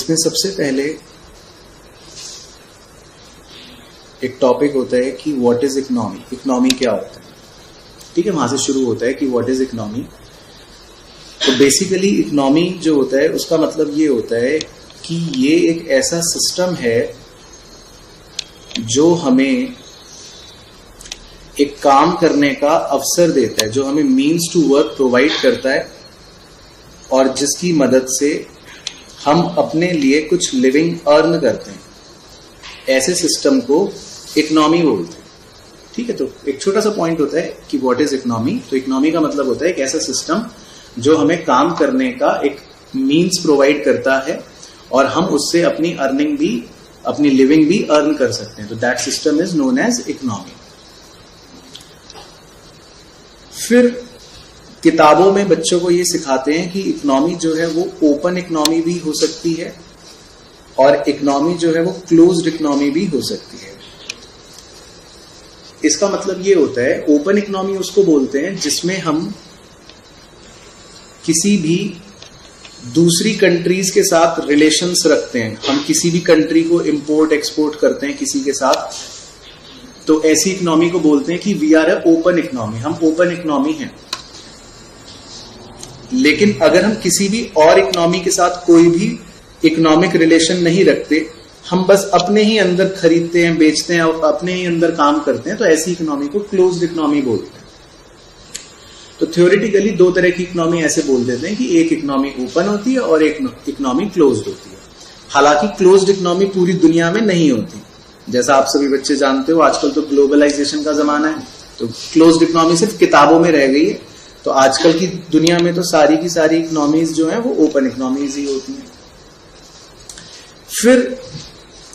इसमें सबसे पहले एक टॉपिक होता है कि व्हाट इज इकोनॉमी, इकोनॉमी क्या होता है। ठीक है, वहां से शुरू होता है कि व्हाट इज इकोनॉमी। तो बेसिकली इकोनॉमी जो होता है उसका मतलब ये होता है कि ये एक ऐसा सिस्टम है जो हमें एक काम करने का अवसर देता है, जो हमें मीन्स टू वर्क प्रोवाइड करता है और जिसकी मदद से हम अपने लिए कुछ लिविंग अर्न करते हैं। ऐसे सिस्टम को इकोनॉमी बोलते हैं। ठीक है, तो एक छोटा सा पॉइंट होता है कि व्हाट इज इकोनॉमी। तो इकोनॉमी का मतलब होता है एक ऐसा सिस्टम जो हमें काम करने का एक मीन्स प्रोवाइड करता है और हम उससे अपनी अर्निंग भी, अपनी लिविंग भी अर्न कर सकते हैं। तो that system is known as economy. फिर किताबों में बच्चों को ये सिखाते हैं कि इकोनॉमी जो है वो ओपन इकोनॉमी भी हो सकती है और इकोनॉमी जो है वो क्लोज्ड इकोनॉमी भी हो सकती है। इसका मतलब ये होता है, ओपन इकोनॉमी उसको बोलते हैं जिसमें हम किसी भी दूसरी कंट्रीज के साथ रिलेशंस रखते हैं। हम किसी भी कंट्री को इंपोर्ट एक्सपोर्ट करते हैं किसी के साथ, तो ऐसी इकोनॉमी को बोलते हैं कि we are a open economy, हम ओपन इकोनॉमी हैं। लेकिन अगर हम किसी भी और इकोनॉमी के साथ कोई भी इकोनॉमिक रिलेशन नहीं रखते, हम बस अपने ही अंदर खरीदते हैं, बेचते हैं और अपने ही अंदर काम करते हैं, तो ऐसी इकोनॉमी को क्लोज्ड इकोनॉमी बोलते हैं। तो थ्योरेटिकली दो तरह की इकोनॉमी ऐसे बोल देते हैं कि एक इकोनॉमी ओपन होती है और एक इकोनॉमी क्लोज्ड होती है। हालांकि क्लोज्ड इकोनॉमी पूरी दुनिया में नहीं होती। जैसा आप सभी बच्चे जानते हो, आजकल तो ग्लोबलाइजेशन का जमाना है, तो क्लोज्ड इकोनॉमी सिर्फ किताबों में रह गई है। तो आजकल की दुनिया में तो सारी की सारी इकोनॉमीज जो है वो ओपन इकोनॉमीज ही होती हैं। फिर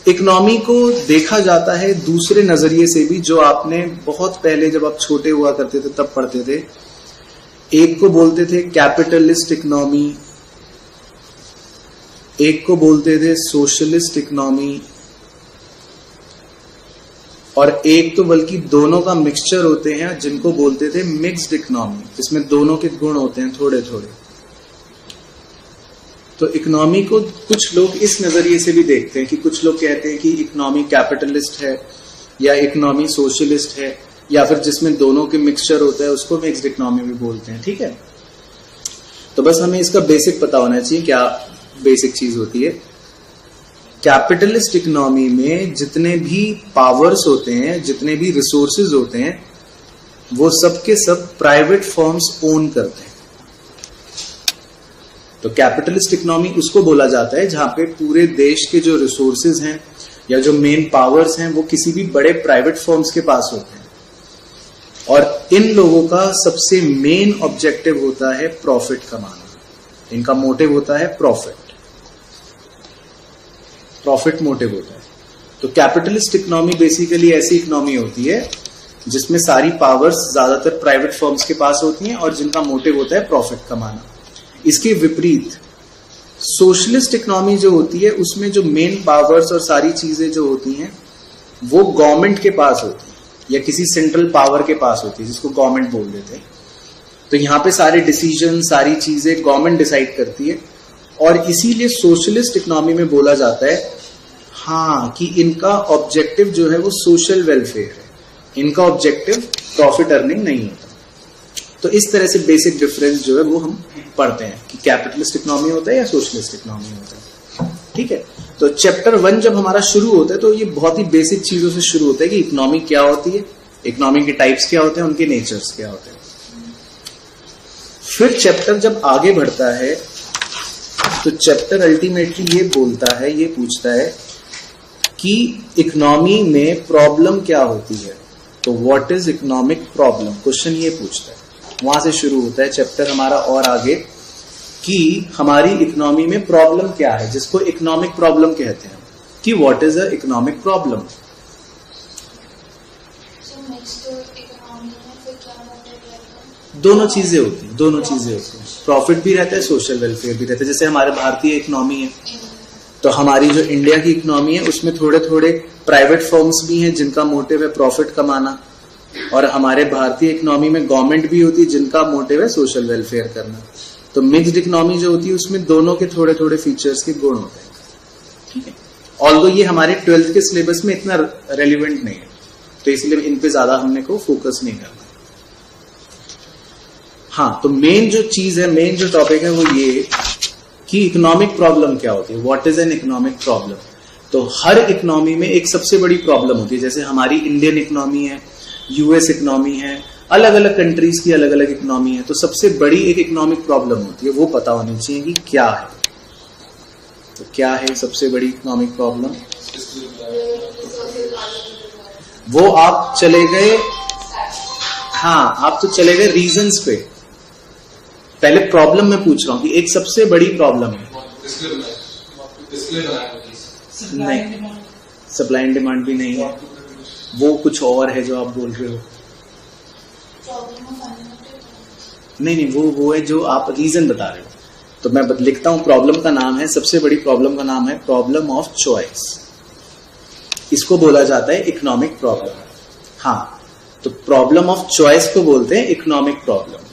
इकोनॉमी को देखा जाता है दूसरे नजरिए से भी, जो आपने बहुत पहले जब आप छोटे हुआ करते थे तब पढ़ते थे। एक को बोलते थे कैपिटलिस्ट इकोनॉमी, एक को बोलते थे सोशलिस्ट इकोनॉमी, और एक तो बल्कि दोनों का मिक्सचर होते हैं जिनको बोलते थे मिक्स्ड इकोनॉमी, जिसमें दोनों के गुण होते हैं थोड़े थोड़े। तो इकोनॉमी को कुछ लोग इस नजरिए से भी देखते हैं कि कुछ लोग कहते हैं कि इकोनॉमी कैपिटलिस्ट है या इकोनॉमी सोशलिस्ट है, या फिर जिसमें दोनों के मिक्सचर होता है उसको मिक्स्ड इकोनॉमी भी बोलते हैं। ठीक है, तो बस हमें इसका बेसिक पता होना चाहिए क्या बेसिक चीज होती है। कैपिटलिस्ट इकोनॉमी में जितने भी पावर्स होते हैं, जितने भी रिसोर्सेज होते हैं, वो सब के सब प्राइवेट फर्म्स ओन करते हैं। तो कैपिटलिस्ट इकोनॉमी उसको बोला जाता है जहां पे पूरे देश के जो रिसोर्सेज हैं या जो मेन पावर्स हैं वो किसी भी बड़े प्राइवेट फर्म्स के पास होते हैं, और इन लोगों का सबसे मेन ऑब्जेक्टिव होता है प्रॉफिट कमाना। इनका मोटिव होता है प्रॉफिट मोटिव होता है। तो कैपिटलिस्ट इकोनॉमी बेसिकली ऐसी इकोनॉमी होती है जिसमें सारी पावर्स ज्यादातर प्राइवेट फर्म्स के पास होती हैं और जिनका मोटिव होता है प्रॉफिट कमाना। इसके विपरीत सोशलिस्ट इकोनॉमी जो होती है, उसमें जो मेन पावर्स और सारी चीजें जो होती हैं वो गवर्नमेंट के पास होती है या किसी सेंट्रल पावर के पास होती है, जिसको गवर्नमेंट बोल देते हैं। तो यहां पे सारे डिसीजन, सारी चीजें गवर्नमेंट डिसाइड करती है, और इसीलिए सोशलिस्ट इकोनॉमी में बोला जाता है हाँ कि इनका ऑब्जेक्टिव जो है वो सोशल वेलफेयर है, इनका ऑब्जेक्टिव प्रॉफिट अर्निंग नहीं होता। तो इस तरह से बेसिक डिफरेंस जो है वो हम पढ़ते हैं कि कैपिटलिस्ट इकोनॉमी होता है या सोशलिस्ट इकोनॉमी होता है। ठीक है, तो चैप्टर 1 जब हमारा शुरू होता है तो ये बहुत ही बेसिक चीजों से शुरू होता है कि इकोनॉमी क्या होती है, इकोनॉमी के टाइप्स क्या होते हैं, उनके नेचर्स क्या होते हैं। फिर चैप्टर जब आगे बढ़ता है तो चैप्टर अल्टीमेटली ये बोलता है, ये पूछता है कि इकोनॉमी में प्रॉब्लम क्या होती है। तो what is economic problem, question ये पूछता है। वहां से शुरू होता है चैप्टर हमारा और आगे कि हमारी इकोनॉमी में प्रॉब्लम क्या है, जिसको इकोनॉमिक प्रॉब्लम कहते हैं, कि what is a economic problem. दोनों चीजें होती हैं, प्रॉफिट भी रहता है, सोशल वेलफेयर भी रहता है। जैसे हमारे भारतीय इकोनॉमी है, तो हमारी जो इंडिया की इकोनॉमी है उसमें थोड़े थोड़े प्राइवेट फर्म्स भी हैं जिनका मोटिव है प्रॉफिट कमाना, और हमारे भारतीय इकोनॉमी में गवर्नमेंट भी होती है जिनका मोटिव है सोशल वेलफेयर करना। तो मिक्स्ड इकोनॉमी जो होती है उसमें दोनों के थोड़े थोड़े फीचर्स के गुण होते हैं। ऑल्दो ये हमारे 12th के सिलेबस में इतना रेलिवेंट नहीं है, तो इसलिए इन पे ज्यादा हमने को फोकस नहीं करना। हाँ, तो मेन जो चीज है, मेन जो टॉपिक है वो ये कि इकोनॉमिक प्रॉब्लम क्या होती है, what is an economic problem. तो हर इकोनॉमी में एक सबसे बड़ी प्रॉब्लम होती है, जैसे हमारी इंडियन इकोनॉमी है, यूएस इकोनॉमी है, अलग अलग कंट्रीज की अलग अलग इकोनॉमी है, तो सबसे बड़ी एक इकोनॉमिक प्रॉब्लम होती है, वो पता होनी चाहिए कि क्या है। तो क्या है सबसे बड़ी इकोनॉमिक प्रॉब्लम? वो आप चले गए, हाँ आप तो चले गए रीजंस पे। पहले प्रॉब्लम में पूछ रहा हूं कि एक सबसे बड़ी प्रॉब्लम है। नहीं, सप्लाई एंड डिमांड भी नहीं है, वो कुछ और है जो आप बोल रहे हो। नहीं, वो है जो आप रीजन बता रहे हो। तो मैं लिखता हूं, प्रॉब्लम का नाम है, सबसे बड़ी प्रॉब्लम का नाम है प्रॉब्लम ऑफ चॉइस। इसको बोला जाता है इकोनॉमिक प्रॉब्लम। हाँ, तो प्रॉब्लम ऑफ चॉइस को बोलते हैं इकोनॉमिक प्रॉब्लम।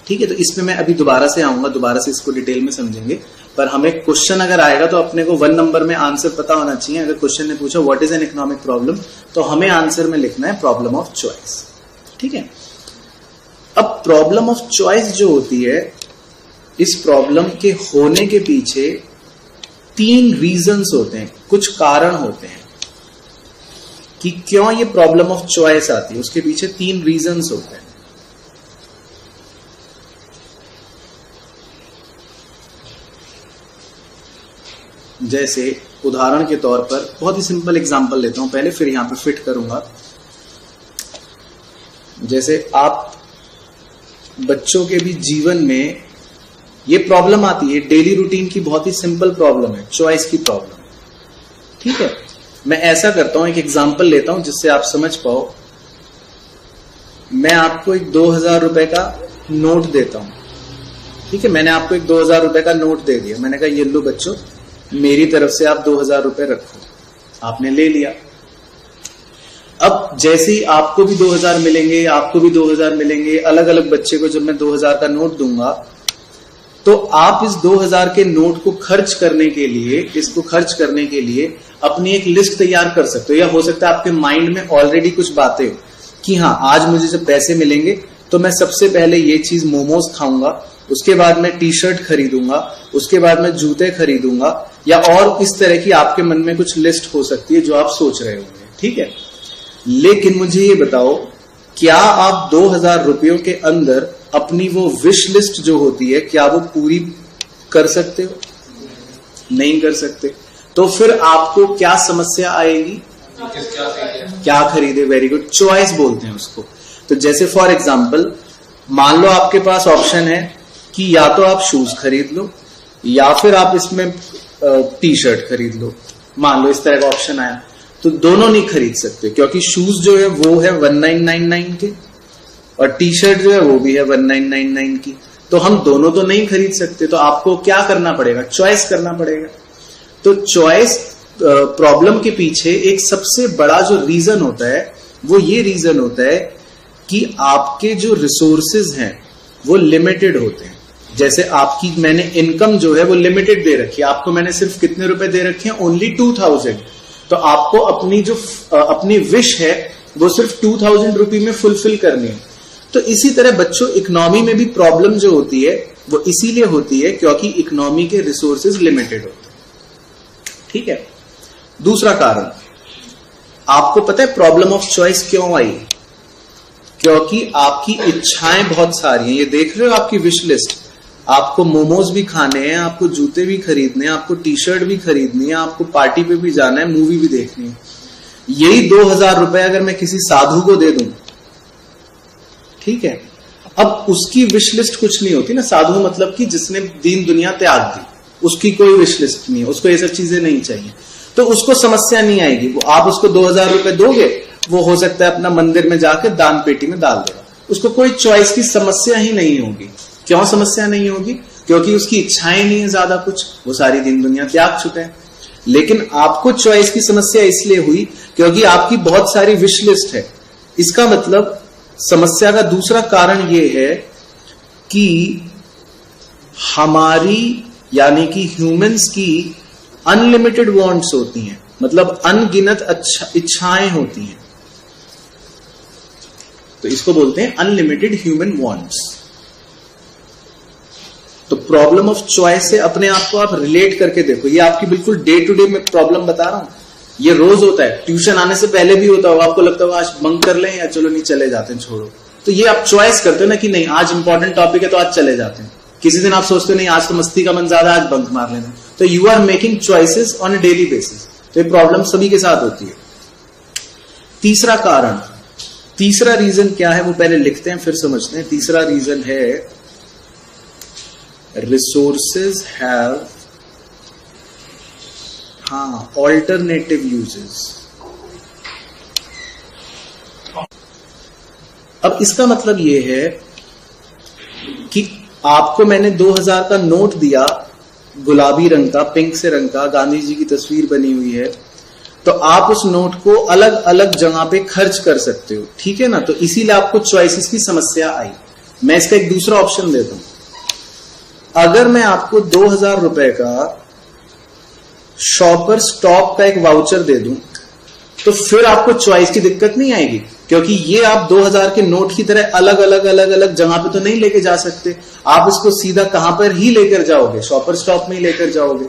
ठीक है, तो इसमें मैं अभी दोबारा से आऊंगा, दोबारा से इसको डिटेल में समझेंगे, पर हमें क्वेश्चन अगर आएगा तो अपने को 1 नंबर में आंसर पता होना चाहिए। अगर क्वेश्चन ने पूछा what is an economic problem, तो हमें आंसर में लिखना है प्रॉब्लम ऑफ चॉइस। ठीक है, अब प्रॉब्लम ऑफ चॉइस जो होती है, इस प्रॉब्लम के होने के पीछे 3 रीजंस होते हैं, कुछ कारण होते हैं कि क्यों ये प्रॉब्लम ऑफ चॉइस आती है। उसके पीछे 3 रीजंस होते हैं। जैसे उदाहरण के तौर पर बहुत ही सिंपल एग्जांपल लेता हूं पहले, फिर यहां पे फिट करूंगा। जैसे आप बच्चों के भी जीवन में ये प्रॉब्लम आती है, डेली रूटीन की बहुत ही सिंपल प्रॉब्लम है, चॉइस की प्रॉब्लम। ठीक है, मैं ऐसा करता हूं, एक एग्जांपल लेता हूं जिससे आप समझ पाओ। मैं आपको एक 2000 रुपए का नोट देता हूं। ठीक है, मैंने आपको एक 2000 रुपए का नोट दे दिया, मैंने कहा ये लो बच्चों, मेरी तरफ से आप 2000 रुपए रखो। आपने ले लिया। अब जैसे ही आपको भी 2000 मिलेंगे, आपको भी 2000 मिलेंगे, अलग अलग बच्चे को जब मैं 2000 का नोट दूंगा, तो आप इस 2000 के नोट को खर्च करने के लिए, इसको खर्च करने के लिए अपनी एक लिस्ट तैयार कर सकते हो, या हो सकता है आपके माइंड में ऑलरेडी कुछ बातें हो कि हाँ, आज मुझे जब पैसे मिलेंगे तो मैं सबसे पहले ये चीज मोमोज खाऊंगा, उसके बाद मैं टी शर्ट खरीदूंगा, उसके बाद मैं जूते खरीदूंगा, या और इस तरह की आपके मन में कुछ लिस्ट हो सकती है जो आप सोच रहे होंगे। ठीक है, लेकिन मुझे ये बताओ, क्या आप 2000 रुपयों के अंदर अपनी वो विश लिस्ट जो होती है, क्या वो पूरी कर सकते हो? नहीं कर सकते। तो फिर आपको क्या समस्या आएगी? क्या खरीदे? वेरी गुड, चॉइस बोलते हैं उसको। तो जैसे फॉर एग्जाम्पल, मान लो आपके पास ऑप्शन है कि या तो आप शूज खरीद लो, या फिर आप इसमें टी शर्ट खरीद लो। मान लो इस तरह का ऑप्शन आया, तो दोनों नहीं खरीद सकते, क्योंकि शूज जो है वो है 1999 के, और टी शर्ट जो है वो भी है 1999 की। तो हम दोनों तो नहीं खरीद सकते, तो आपको क्या करना पड़ेगा? चॉइस करना पड़ेगा। तो चॉइस प्रॉब्लम के पीछे एक सबसे बड़ा जो रीजन होता है, वो ये रीजन होता है कि आपके जो रिसोर्सेज हैं वो लिमिटेड होते हैं। जैसे आपकी मैंने इनकम जो है वो लिमिटेड दे रखी है, आपको मैंने सिर्फ कितने रुपए दे रखे हैं? ओनली 2000। तो आपको अपनी जो अपनी विश है वो सिर्फ 2000 रुपए में फुलफिल करनी है। तो इसी तरह बच्चों, इकोनॉमी में भी प्रॉब्लम जो होती है वो इसीलिए होती है क्योंकि इकोनॉमी के रिसोर्सेज लिमिटेड होते हैं। ठीक है, दूसरा कारण, आपको पता है प्रॉब्लम ऑफ चॉइस क्यों आई? क्योंकि आपकी इच्छाएं बहुत सारी हैं। ये देख रहे हो आपकी विश लिस्ट, आपको मोमोज भी खाने हैं, आपको जूते भी खरीदने हैं, आपको टी शर्ट भी खरीदनी है, आपको पार्टी पे भी जाना है, मूवी भी देखनी है। यही 2000 रुपए अगर मैं किसी साधु को दे दूं, ठीक है, अब उसकी विश लिस्ट कुछ नहीं होती ना। साधु मतलब कि जिसने दीन दुनिया त्याग दी, उसकी कोई विश लिस्ट नहीं है, उसको ये सब चीजें नहीं चाहिए, तो उसको समस्या नहीं आएगी। वो आप उसको 2000 रुपए दोगे, वो हो सकता है अपना मंदिर में जाकर दान पेटी में डाल देगा, उसको कोई चॉइस की समस्या ही नहीं होगी। क्यों समस्या नहीं होगी? क्योंकि उसकी इच्छाएं नहीं है ज्यादा कुछ, वो सारी दीन दुनिया त्याग चुके हैं। लेकिन आपको चॉइस की समस्या इसलिए हुई क्योंकि आपकी बहुत सारी विश लिस्ट है। इसका मतलब समस्या का दूसरा कारण यह है कि हमारी, यानी कि ह्यूमंस की अनलिमिटेड वांट्स होती हैं, मतलब अनगिनत इच्छाएं होती हैं, तो इसको बोलते हैं अनलिमिटेड ह्यूमन वांट्स। तो प्रॉब्लम ऑफ चॉइस से अपने आप को आप रिलेट करके देखो, ये आपकी बिल्कुल डे टू डे में प्रॉब्लम बता रहा हूं, ये रोज होता है, ट्यूशन आने से पहले भी होता होगा, आपको लगता होगा आज बंक कर लें या चलो नहीं चले जाते हैं, छोड़ो, तो ये आप चॉइस करते हो ना कि नहीं आज इंपॉर्टेंट टॉपिक है तो आज चले जाते हैं। किसी दिन आप सोचते हो नहीं आज तो मस्ती का मन ज्यादा, आज बंक मार लेना, तो you are making choices on a daily basis. तो ये प्रॉब्लम सभी के साथ होती है। तीसरा कारण, तीसरा रीजन क्या है वो पहले लिखते हैं फिर समझते हैं। तीसरा रीजन है रिसोर्सेज हैव ऑल्टरनेटिव यूजेस। अब इसका मतलब ये है कि आपको मैंने 2000 का नोट दिया, गुलाबी रंग का, पिंक से रंग का, गांधी जी की तस्वीर बनी हुई है, तो आप उस नोट को अलग अलग जगह पे खर्च कर सकते हो, ठीक है ना। तो इसीलिए आपको चॉइसेस की समस्या आई। मैं इसका एक दूसरा ऑप्शन देता हूं, अगर मैं आपको 2000 रुपए का शॉपर स्टॉप का एक वाउचर दे दूं तो फिर आपको चॉइस की दिक्कत नहीं आएगी, क्योंकि ये आप 2000 के नोट की तरह अलग अलग जगह पे तो नहीं लेके जा सकते, आप इसको सीधा कहां पर ही लेकर जाओगे, शॉपर स्टॉप में ही लेकर जाओगे।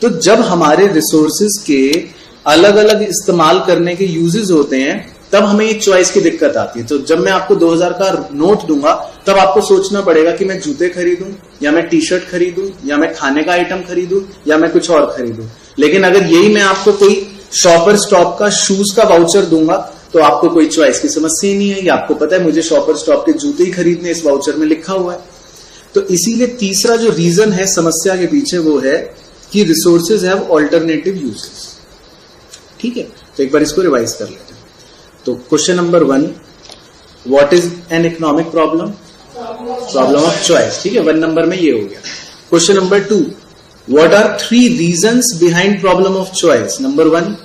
तो जब हमारे रिसोर्सेज के अलग अलग इस्तेमाल करने के यूजेस होते हैं तब हमें ये चॉइस की दिक्कत आती है। तो जब मैं आपको 2000 का नोट दूंगा तब आपको सोचना पड़ेगा कि मैं जूते खरीदूं या मैं टी शर्ट खरीदूं या मैं खाने का आइटम खरीदूं या मैं कुछ और खरीदूं। लेकिन अगर यही मैं आपको कोई शॉपर स्टॉप का शूज का वाउचर दूंगा तो आपको कोई चॉइस की समस्या ही नहीं है, आपको पता है मुझे शॉपर स्टॉप के जूते ही खरीदने, इस वाउचर में लिखा हुआ है। तो इसीलिए तीसरा जो रीजन है समस्या के पीछे वो है कि रिसोर्सेज हैव ऑल्टरनेटिव यूजेस। ठीक है, तो एक बार इसको रिवाइज कर लेते हैं। तो question number 1, what is an economic problem? Problem of choice. ठीक है, 1 नंबर में ये हो गया। Question number 2, what are 3 reasons behind problem of choice? Number 1,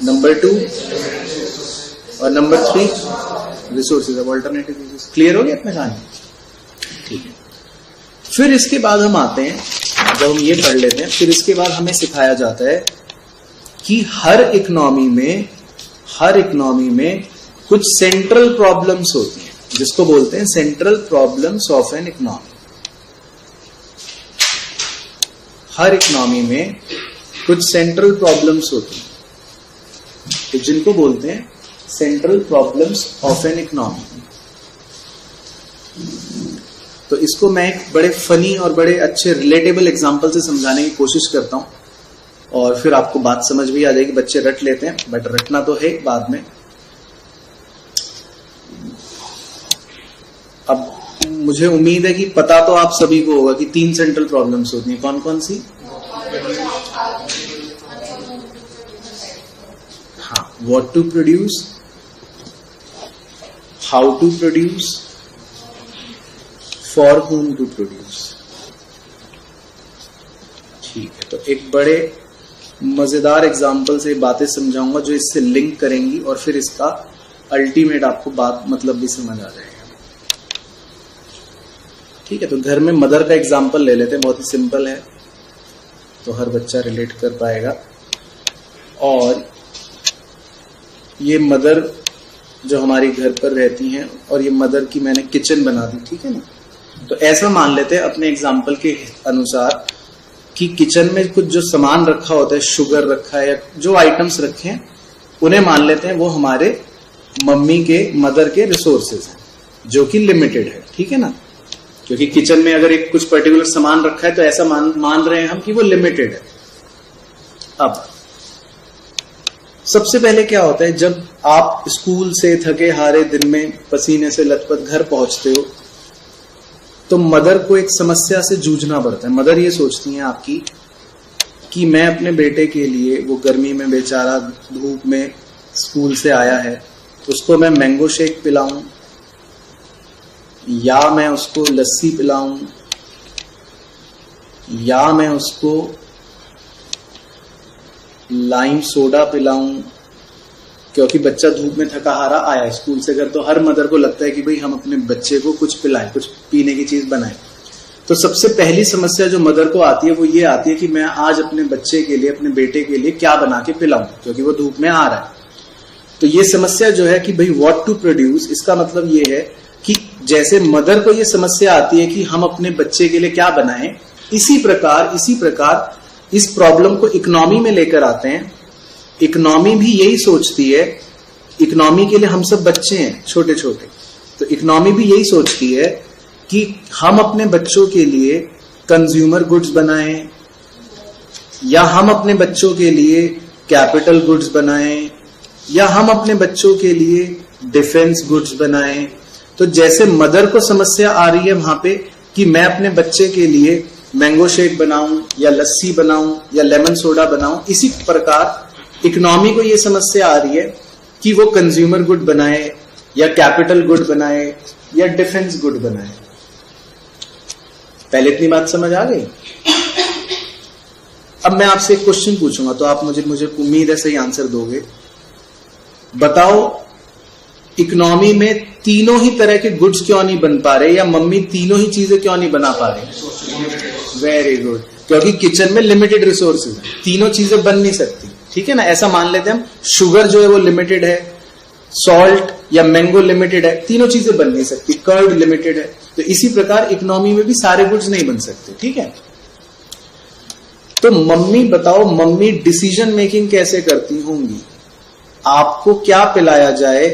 number 2 और number 3 resources of alternative uses. Clear हो गया अपना कहानी? ठीक है, फिर इसके बाद हम आते हैं, जब हम ये पढ़ लेते हैं फिर इसके बाद हमें सिखाया जाता है कि हर इकोनॉमी में कुछ सेंट्रल प्रॉब्लम्स होती हैं, जिसको बोलते हैं central problems of an economy. Her economy में कुछ सेंट्रल प्रॉब्लम्स होती हैं, तो जिनको बोलते हैं central problems of an economy. तो इसको मैं एक बड़े फनी और बड़े अच्छे रिलेटेबल एग्जांपल से समझाने की कोशिश करता हूं और फिर आपको बात समझ भी आ जाएगी। बच्चे रट लेते हैं बट रटना तो है बाद में। अब मुझे उम्मीद है कि पता तो आप सभी को होगा कि 3 सेंट्रल प्रॉब्लम्स होती हैं। कौन कौन सी? हाँ, what to produce, how to produce, for whom to produce. ठीक है, तो एक बड़े मजेदार एग्जाम्पल से बातें समझाऊंगा जो इससे लिंक करेंगी और फिर इसका अल्टीमेट आपको बात मतलब भी समझ आ जाएगा। ठीक है, तो घर में मदर का एग्जाम्पल ले लेते हैं, बहुत ही सिंपल है तो हर बच्चा रिलेट कर पाएगा। और ये मदर जो हमारी घर पर रहती हैं और ये मदर की मैंने किचन बना दी, ठीक है ना। तो ऐसा मान लेते हैं अपने एग्जाम्पल के अनुसार कि किचन में कुछ जो सामान रखा होता है, शुगर रखा है या जो आइटम्स रखे हैं, उन्हें मान लेते हैं वो हमारे मम्मी के, मदर के रिसोर्सेज हैं जो कि लिमिटेड है। ठीक है ना, क्योंकि किचन में अगर एक कुछ पर्टिकुलर सामान रखा है तो ऐसा मान रहे हैं हम कि वो लिमिटेड है। अब सबसे पहले क्या होता है, जब आप स्कूल से थके हारे दिन में पसीने से लथपथ घर पहुंचते हो तो मदर को एक समस्या से जूझना पड़ता है। मदर ये सोचती हैं आपकी कि मैं अपने बेटे के लिए, वो गर्मी में बेचारा धूप में स्कूल से आया है, उसको मैं मैंगो शेक पिलाऊं या मैं उसको लस्सी पिलाऊं या मैं उसको लाइम सोडा पिलाऊं, क्योंकि बच्चा धूप में थका हारा आया स्कूल से घर। तो हर मदर को लगता है कि भाई हम अपने बच्चे को कुछ पिलाएं, कुछ पीने की चीज बनाएं। तो सबसे पहली समस्या जो मदर को आती है वो ये आती है कि मैं आज अपने बच्चे के लिए, अपने बेटे के लिए क्या बना के पिलाऊं, क्योंकि वो धूप में आ रहा है। तो ये समस्या जो है कि भाई व्हाट टू प्रोड्यूस, इसका मतलब ये है कि जैसे मदर को ये समस्या आती है कि हम अपने बच्चे के लिए क्या बनाएं, इसी प्रकार इस प्रॉब्लम को इकोनॉमी में लेकर आते हैं। इकोनॉमी भी यही सोचती है, इकोनॉमी के लिए हम सब बच्चे हैं छोटे छोटे, तो इकोनॉमी भी यही सोचती है कि हम अपने बच्चों के लिए कंज्यूमर गुड्स बनाएं, या हम अपने बच्चों के लिए कैपिटल गुड्स बनाएं, या हम अपने बच्चों के लिए डिफेंस गुड्स बनाएं। तो जैसे मदर को समस्या आ रही है वहां पे कि मैं अपने बच्चे के लिए मैंगो शेक बनाऊं या लस्सी बनाऊं या लेमन सोडा बनाऊं, इसी प्रकार इकोनॉमी को यह समस्या आ रही है कि वो कंज्यूमर गुड बनाए या कैपिटल गुड बनाए या डिफेंस गुड बनाए। पहले इतनी बात समझ आ गई? अब मैं आपसे एक क्वेश्चन पूछूंगा तो आप मुझे उम्मीद है सही आंसर दोगे। बताओ इकोनॉमी में तीनों ही तरह के गुड्स क्यों नहीं बन पा रहे, या मम्मी तीनों ही चीजें क्यों नहीं बना पा रही? वेरी गुड, क्योंकि किचन में लिमिटेड रिसोर्सेज है, तीनों चीजें बन नहीं सकती। ठीक है ना, ऐसा मान लेते हैं हम, शुगर जो है वो लिमिटेड है, सॉल्ट या मैंगो लिमिटेड है, तीनों चीजें बन नहीं सकती, कर्ड लिमिटेड है। तो इसी प्रकार इकोनॉमी में भी सारे गुड्स नहीं बन सकते। ठीक है, तो मम्मी बताओ, मम्मी डिसीजन मेकिंग कैसे करती होंगी? आपको क्या पिलाया जाए,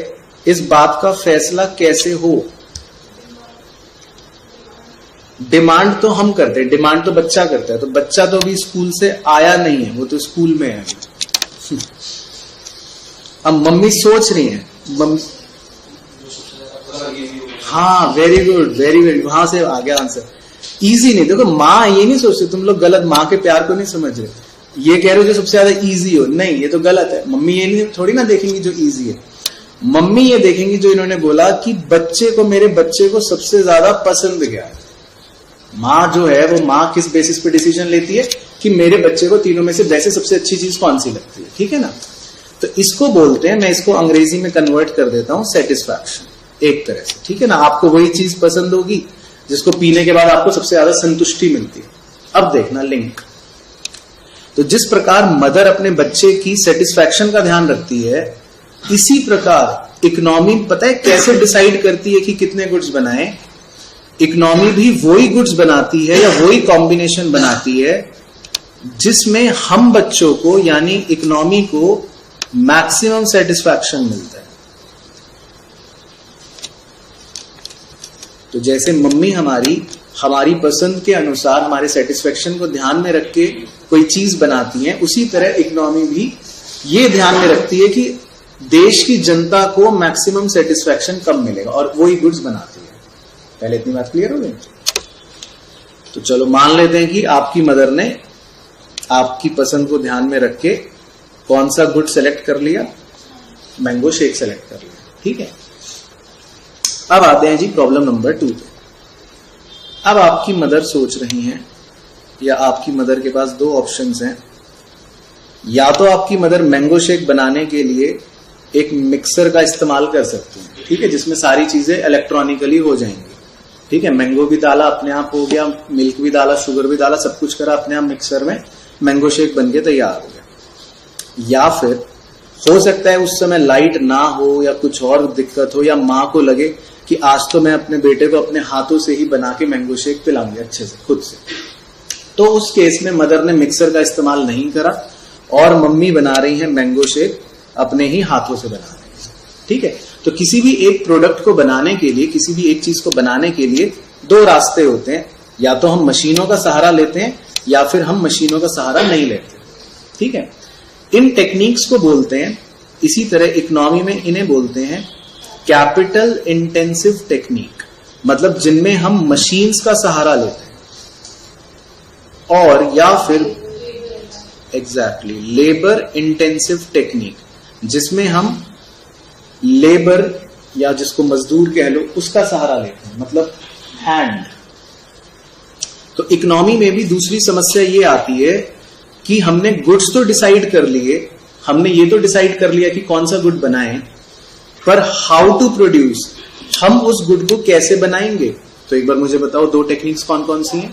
इस बात का फैसला कैसे हो? डिमांड तो हम करते हैं, डिमांड तो बच्चा करता है, तो बच्चा तो अभी स्कूल से आया नहीं है, वो तो स्कूल में है। अब मम्मी सोच रही है, हाँ वेरी गुड, वेरी वहां से आ गया आंसर। इजी नहीं, देखो माँ ये नहीं सोचते, तुम लोग गलत, माँ के प्यार को नहीं समझ रहे। ये कह रहे हो जो सबसे ज्यादा इजी हो, नहीं, ये तो गलत है। मम्मी ये नहीं थोड़ी ना देखेंगी जो इजी है, मम्मी ये देखेंगी जो इन्होंने बोला कि बच्चे को, मेरे बच्चे को सबसे ज्यादा पसंद क्या है। माँ जो है वो माँ किस बेसिस पे डिसीजन लेती है कि मेरे बच्चे को तीनों में से वैसे सबसे अच्छी चीज कौन सी लगती है। ठीक है ना, तो इसको बोलते हैं, मैं इसको अंग्रेजी में कन्वर्ट कर देता हूं, सेटिस्फैक्शन एक तरह से। ठीक है ना, आपको वही चीज पसंद होगी जिसको पीने के बाद आपको सबसे ज्यादा संतुष्टि मिलती है। अब देखना लिंक, तो जिस प्रकार मदर अपने बच्चे की सेटिस्फैक्शन का ध्यान रखती है, इसी प्रकार इकोनॉमी पता है कैसे डिसाइड करती है कि कितने गुड्स बनाएं। इकोनॉमी भी वही गुड्स बनाती है या वही कॉम्बिनेशन बनाती है जिसमें हम बच्चों को, यानी इकोनॉमी को मैक्सिमम सेटिस्फैक्शन मिलता है। तो जैसे मम्मी हमारी पसंद के अनुसार हमारे सेटिस्फैक्शन को ध्यान में रख के कोई चीज बनाती है, उसी तरह इकोनॉमी भी ये ध्यान में रखती है कि देश की जनता को मैक्सिमम सेटिस्फैक्शन कब मिलेगा, और वही गुड्स बनाती है। पहले इतनी बात क्लियर हो गई? तो चलो मान लेते हैं कि आपकी मदर ने आपकी पसंद को ध्यान में रख के कौन सा गुड सेलेक्ट कर लिया, मैंगो शेक सेलेक्ट कर लिया। ठीक है, अब आते हैं जी प्रॉब्लम नंबर 2 पे। अब आपकी मदर सोच रही हैं, या आपकी मदर के पास 2 ऑप्शंस हैं। या तो आपकी मदर मैंगो शेक बनाने के लिए एक मिक्सर का इस्तेमाल कर सकती हैं, ठीक है, जिसमें सारी चीजें इलेक्ट्रॉनिकली हो जाएंगी। ठीक है, मैंगो भी डाला अपने आप हो गया, मिल्क भी डाला, शुगर भी डाला, सब कुछ करा अपने आप मिक्सर में, मैंगो शेक बन के तैयार हो गया। या फिर हो सकता है उस समय लाइट ना हो या कुछ और दिक्कत हो, या माँ को लगे कि आज तो मैं अपने बेटे को अपने हाथों से ही बना के मैंगो शेक पिलाऊंगी अच्छे से खुद से। तो उस केस में मदर ने मिक्सर का इस्तेमाल नहीं करा और मम्मी बना रही है मैंगो शेक अपने ही हाथों से बना रही है। ठीक है, तो किसी भी एक प्रोडक्ट को बनाने के लिए, किसी भी एक चीज को बनाने के लिए 2 रास्ते होते हैं, या तो हम मशीनों का सहारा लेते हैं या फिर हम मशीनों का सहारा नहीं लेते। ठीक है, इन टेक्निक्स को बोलते हैं, इसी तरह इकोनॉमी में इन्हें बोलते हैं कैपिटल इंटेंसिव टेक्निक, मतलब जिनमें हम मशीन्स का सहारा लेते हैं, और या फिर एग्जैक्टली लेबर इंटेंसिव टेक्निक, जिसमें हम लेबर या जिसको मजदूर कह लो उसका सहारा लेते हैं, मतलब हैंड। तो इकोनॉमी में भी दूसरी समस्या ये आती है कि हमने गुड्स तो डिसाइड कर लिए, हमने ये तो डिसाइड कर लिया कि कौन सा गुड बनाएं, पर हाउ टू प्रोड्यूस, हम उस गुड को कैसे बनाएंगे, तो एक बार मुझे बताओ दो टेक्निक्स कौन कौन सी हैं?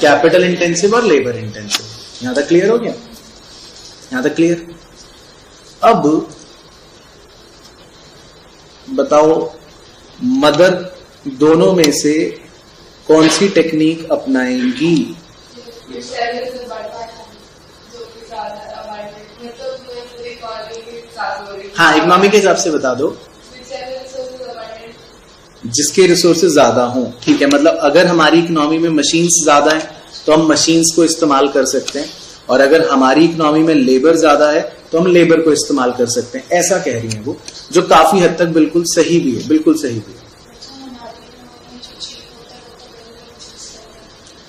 कैपिटल इंटेंसिव और लेबर इंटेंसिव। यहां तक क्लियर हो गया? यहां तक क्लियर? अब बताओ मदर दोनों में से कौन सी टेक्निक अपनाएंगी? हाँ, इकोनॉमी के हिसाब से बता दो। जिसके रिसोर्सेज ज्यादा हों, ठीक है। मतलब अगर हमारी इकोनॉमी में मशीन्स ज्यादा है तो हम मशीन्स को इस्तेमाल कर सकते हैं, और अगर हमारी इकोनॉमी में लेबर ज्यादा है तो हम लेबर को इस्तेमाल कर सकते हैं। ऐसा कह रही है वो, जो काफी हद तक बिल्कुल सही भी है, बिल्कुल सही भी है।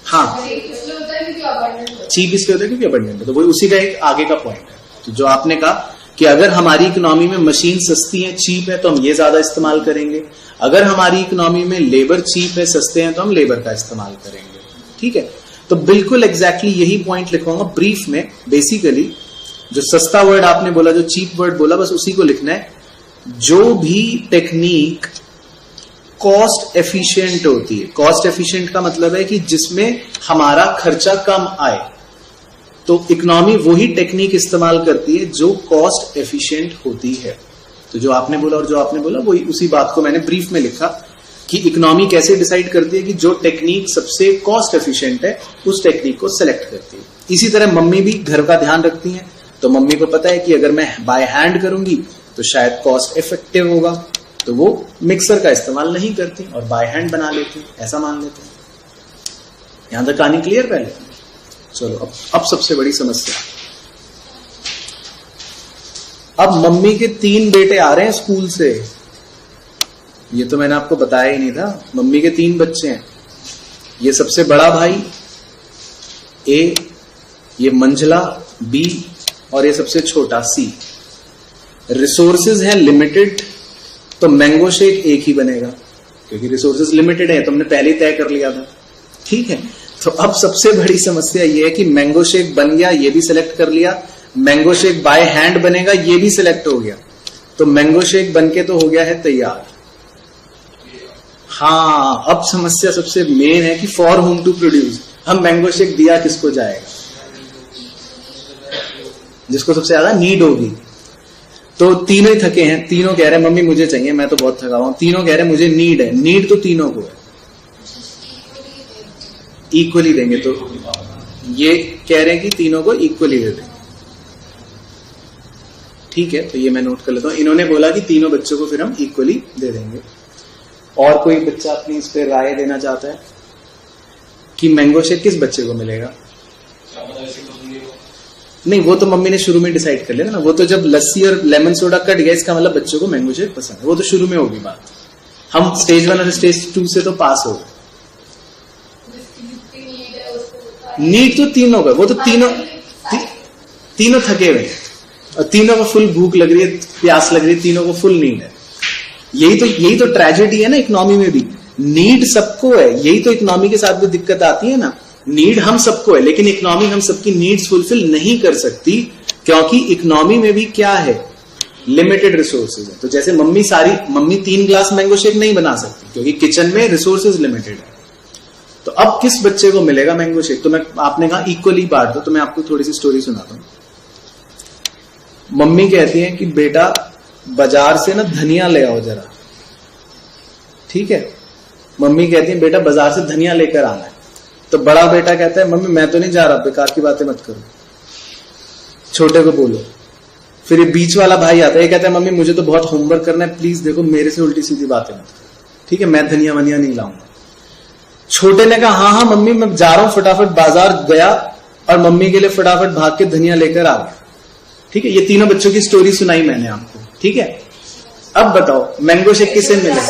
हाँ, चीप इसलिए होता है क्योंकि अबंडेंट है, तो वो उसी का एक आगे का पॉइंट है। तो जो आपने कहा कि अगर हमारी इकोनॉमी में मशीन सस्ती है, चीप है, तो हम ये ज्यादा इस्तेमाल करेंगे। अगर हमारी इकोनॉमी में लेबर चीप है, सस्ते हैं, तो हम लेबर का इस्तेमाल करेंगे। ठीक है, तो बिल्कुल एग्जैक्टली यही पॉइंट लिखवाऊंगा ब्रीफ में। बेसिकली जो सस्ता वर्ड आपने बोला, जो चीप वर्ड बोला, बस उसी को लिखना है। जो भी टेक्निक कॉस्ट एफिशिएंट होती है, कॉस्ट एफिशिएंट का मतलब है कि जिसमें हमारा खर्चा कम आए, तो इकोनॉमी वही टेक्निक इस्तेमाल करती है जो कॉस्ट एफिशिएंट होती है। तो जो आपने बोला और जो आपने बोला वही, उसी बात को मैंने ब्रीफ में लिखा कि इकोनॉमी कैसे डिसाइड करती है कि जो टेक्निक सबसे कॉस्ट एफिशिएंट है उस टेक्निक को सिलेक्ट करती है। इसी तरह मम्मी भी घर का ध्यान रखती हैं, तो मम्मी को पता है कि अगर मैं बाय हैंड करूंगी तो शायद कॉस्ट इफेक्टिव होगा, तो वो मिक्सर का इस्तेमाल नहीं करती और बाय हैंड बना लेती, ऐसा मान लेते हैं। यहां तक कहानी क्लियर पहले? चलो अब सबसे बड़ी समस्या। अब मम्मी के 3 बेटे आ रहे हैं स्कूल से, ये तो मैंने आपको बताया ही नहीं था। मम्मी के 3 बच्चे हैं। ये सबसे बड़ा भाई ए, ये मंझला बी, और ये सबसे छोटा सी। रिसोर्सेज है लिमिटेड, तो मैंगो शेक एक ही बनेगा क्योंकि रिसोर्सेज लिमिटेड है, तुमने पहले ही तय कर लिया था। ठीक है, तो अब सबसे बड़ी समस्या ये है कि मैंगो शेक बन गया, ये भी सिलेक्ट कर लिया। मैंगो शेक बाय हैंड बनेगा, ये भी सिलेक्ट हो गया। तो मैंगो शेक बनके तो हो गया है तैयार। हाँ, अब समस्या सबसे मेन है कि फॉर होम टू प्रोड्यूस, हम मैंगो शेक दिया किसको जाएगा? जिसको सबसे ज्यादा नीड होगी। तो तीनों ही थके हैं, तीनों कह रहे हैं मम्मी मुझे चाहिए, मैं तो बहुत थका हुआ हूं। तीनों कह रहे हैं मुझे नीड है, नीड तो तीनों को है, इक्वली देंगे। तो ये कह रहे हैं कि तीनों को इक्वली दे देंगे। ठीक है, तो ये मैं नोट कर लेता हूं। इन्होंने बोला कि तीनों बच्चों को फिर हम इक्वली दे देंगे। और कोई बच्चा अपनी इस पे राय देना चाहता है कि मैंगो शेक किस बच्चे को मिलेगा? नहीं, वो तो मम्मी ने शुरू में डिसाइड कर लिया ना। वो तो जब लस्सी और लेमन सोडा कट गया, इसका मतलब बच्चों को मैंगो शेक पसंद है, वो तो शुरू में होगी बात। हम स्टेज 1 और स्टेज 2 से तो पास हो गए। नीड तो तीनों का, वो तो तीनों थके हुए हैं और तीनों को फुल भूख लग रही है, प्यास लग रही है, तीनों को फुल नीड है। यही तो ट्रेजेडी है ना इकोनॉमी में भी। नीड सबको है, यही तो इकोनॉमी के साथ भी दिक्कत आती है ना। नीड हम सबको है, लेकिन इकोनॉमी हम सबकी नीड्स फुलफिल नहीं कर सकती, क्योंकि इकोनॉमी में भी क्या है? लिमिटेड रिसोर्सेज है। तो जैसे मम्मी 3 ग्लास मैंगो शेक नहीं बना सकती क्योंकि किचन में रिसोर्सेज लिमिटेड है। तो अब किस बच्चे को मिलेगा मैंगो शेक? तो आपने कहा इक्वली बांट दो, तो मैं आपको थोड़ी सी स्टोरी सुनाता हूं। मम्मी कहती है कि बेटा बाजार से ना धनिया ले आओ जरा। ठीक है, मम्मी कहती है बेटा बाजार से धनिया लेकर आना है। तो बड़ा बेटा कहता है मम्मी मैं तो नहीं जा रहा, बेकार की बातें मत करो, छोटे को बोलो। फिर ये बीच वाला भाई आता है, ये कहता है मम्मी मुझे तो बहुत होमवर्क करना है, प्लीज देखो मेरे से उल्टी सीधी बातें मत करो, ठीक है, मैं धनिया वनिया नहीं लाऊंगा। छोटे ने कहा हाँ मम्मी मैं जा रहा हूं, फटाफट बाजार गया और मम्मी के लिए फटाफट भाग के धनिया लेकर आ गया। ठीक है, ये तीनों बच्चों की स्टोरी सुनाई मैंने आपको। ठीक है, अब बताओ मैंगो शेक किसे मिलेगा?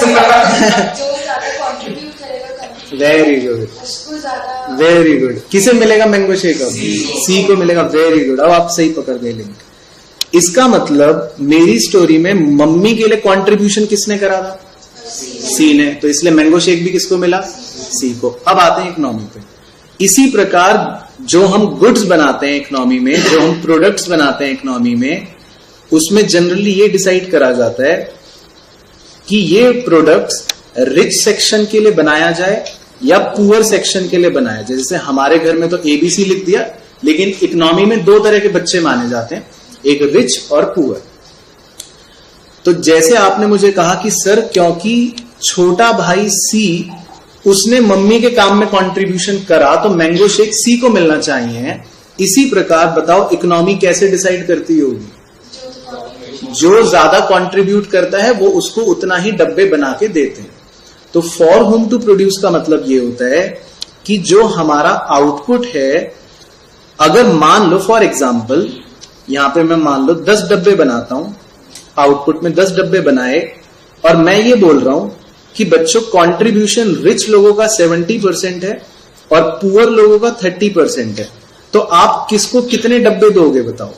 Very good, very good. किसे मिलेगा मैंगो शेक? सी को मिलेगा। वेरी गुड, अब आप सही पकड़ गए लिंक। इसका मतलब मेरी स्टोरी में मम्मी के लिए कंट्रीब्यूशन किसने करा था? सी ने। तो इसलिए मैंगो शेक भी किसको मिला? सी को। अब आते हैं इकोनॉमी पे। इसी प्रकार जो हम गुड्स बनाते हैं इकोनॉमी में, जो हम प्रोडक्ट्स बनाते हैं इकोनॉमी में, उसमें जनरली ये डिसाइड करा जाता है कि ये प्रोडक्ट्स रिच सेक्शन के लिए बनाया जाए या पुअर सेक्शन के लिए बनाया जाए। जैसे हमारे घर में तो एबीसी लिख दिया, लेकिन इकोनॉमी में दो तरह के बच्चे माने जाते हैं, एक रिच और पुअर। तो जैसे आपने मुझे कहा कि सर क्योंकि छोटा भाई सी उसने मम्मी के काम में कंट्रीब्यूशन करा तो मैंगो शेक सी को मिलना चाहिए, इसी प्रकार बताओ इकोनॉमी कैसे डिसाइड करती होगी? जो ज्यादा कंट्रीब्यूट करता है वो उसको उतना ही डब्बे बना के देते हैं। तो फॉर होम टू प्रोड्यूस का मतलब ये होता है कि जो हमारा आउटपुट है, अगर मान लो फॉर एग्जाम्पल यहां पे मैं मान लो 10 डब्बे बनाता हूं, आउटपुट में 10 डब्बे बनाए, और मैं ये बोल रहा हूं कि बच्चों कंट्रीब्यूशन रिच लोगों का 70% है और पुअर लोगों का 30% है, तो आप किसको कितने डब्बे दोगे बताओ?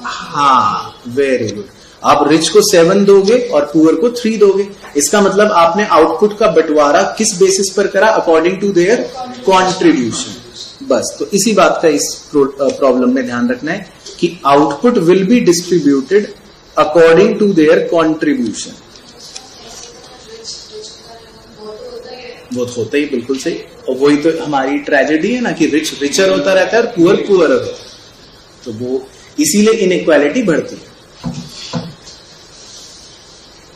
हाँ, वेरी गुड। आप रिच को 7 दोगे और पुअर को 3 दोगे। इसका मतलब आपने आउटपुट का बंटवारा किस बेसिस पर करा? According to their contribution. बस, तो इसी बात का इस प्रॉब्लम में ध्यान रखना है कि output will be distributed according to their contribution. वो तो होता ही, बिल्कुल सही। और वही तो हमारी ट्रेजेडी है ना कि रिच रिचर होता रहता है और पुअर पुअर होता है, तो वो इसीलिए इनइक्वालिटी बढ़ती है।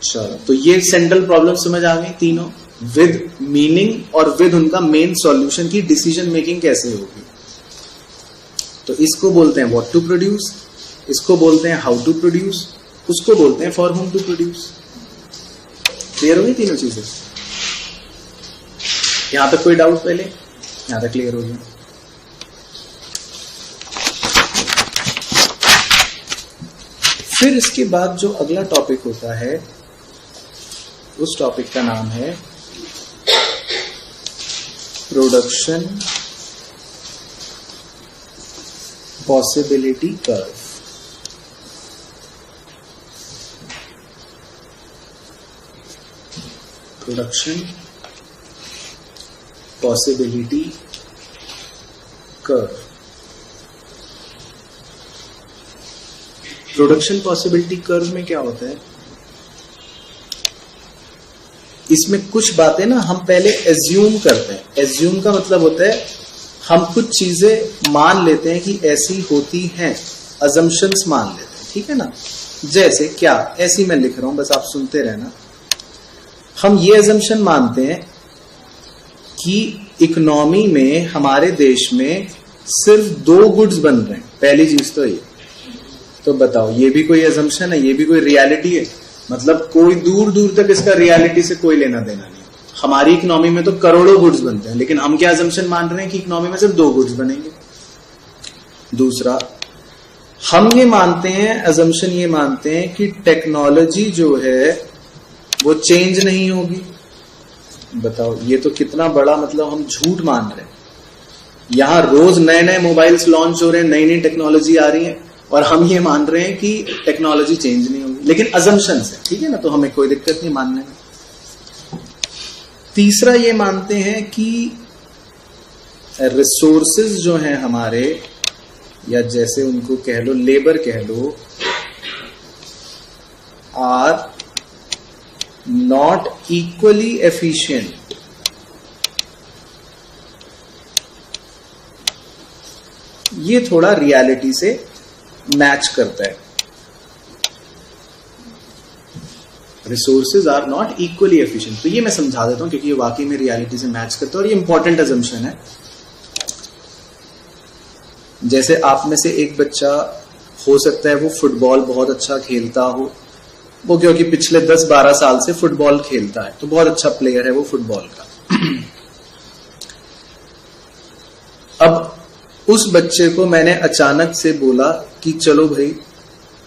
चलो, तो ये सेंट्रल प्रॉब्लम समझ आ गई तीनों, विद मीनिंग और विद उनका मेन सॉल्यूशन की डिसीजन मेकिंग कैसे होगी। तो इसको बोलते हैं व्हाट टू प्रोड्यूस, इसको बोलते हैं हाउ टू प्रोड्यूस, उसको बोलते हैं for whom to produce. Clear होगी तीनों चीजें? यहां तक कोई डाउट पहले? यहां तक क्लियर हो गया? फिर इसके बाद जो अगला टॉपिक होता है, उस टॉपिक का नाम है production possibility curve. Production possibility curve. Production possibility curve में क्या होता है? इसमें कुछ बातें ना हम पहले एज्यूम करते हैं। एज्यूम का मतलब होता है हम कुछ चीजें मान लेते हैं कि ऐसी होती हैं, अजम्पशंस मान लेते हैं, ठीक है ना। जैसे क्या, ऐसी मैं लिख रहा हूं, बस आप सुनते रहना। हम ये अजम्पशन मानते हैं कि इकोनॉमी में हमारे देश में सिर्फ 2 गुड्स बन रहे हैं। पहली चीज तो ये, तो बताओ ये भी कोई अजम्पशन है? ये भी कोई रियलिटी है? मतलब कोई दूर दूर तक इसका रियलिटी से कोई लेना देना नहीं। हमारी इकोनॉमी में तो करोड़ों गुड्स बनते हैं, लेकिन हम क्या अजम्पशन मान रहे हैं कि इकोनॉमी में सिर्फ 2 गुड्स बनेंगे। दूसरा, हम ये मानते हैं, अजम्पशन ये मानते हैं कि टेक्नोलॉजी जो है वो चेंज नहीं होगी। बताओ ये तो कितना बड़ा मतलब हम झूठ मान रहे हैं। यहां रोज नए नए मोबाइल्स लॉन्च हो रहे हैं, नई नई टेक्नोलॉजी आ रही है, और हम ये मान रहे हैं कि टेक्नोलॉजी चेंज नहीं होगी, लेकिन अजम्पशंस है, ठीक है ना, तो हमें कोई दिक्कत नहीं मानने में। तीसरा ये मानते हैं कि रिसोर्सेज जो हैं हमारे, या जैसे उनको कह लो लेबर कह लो, आर नॉट इक्वली एफिशिएंट। ये थोड़ा रियलिटी से मैच करता है। Resources are not equally efficient, तो ये मैं समझा देता हूं क्योंकि ये वाकई में रियलिटी से मैच करता है और ये इंपॉर्टेंट अजम्पशन है। जैसे आप में से एक बच्चा हो सकता है वो फुटबॉल बहुत अच्छा खेलता हो, वो क्योंकि पिछले 10-12 साल से फुटबॉल खेलता है, तो बहुत अच्छा प्लेयर है वो फुटबॉल का। अब उस बच्चे को मैंने अचानक से बोला कि चलो भाई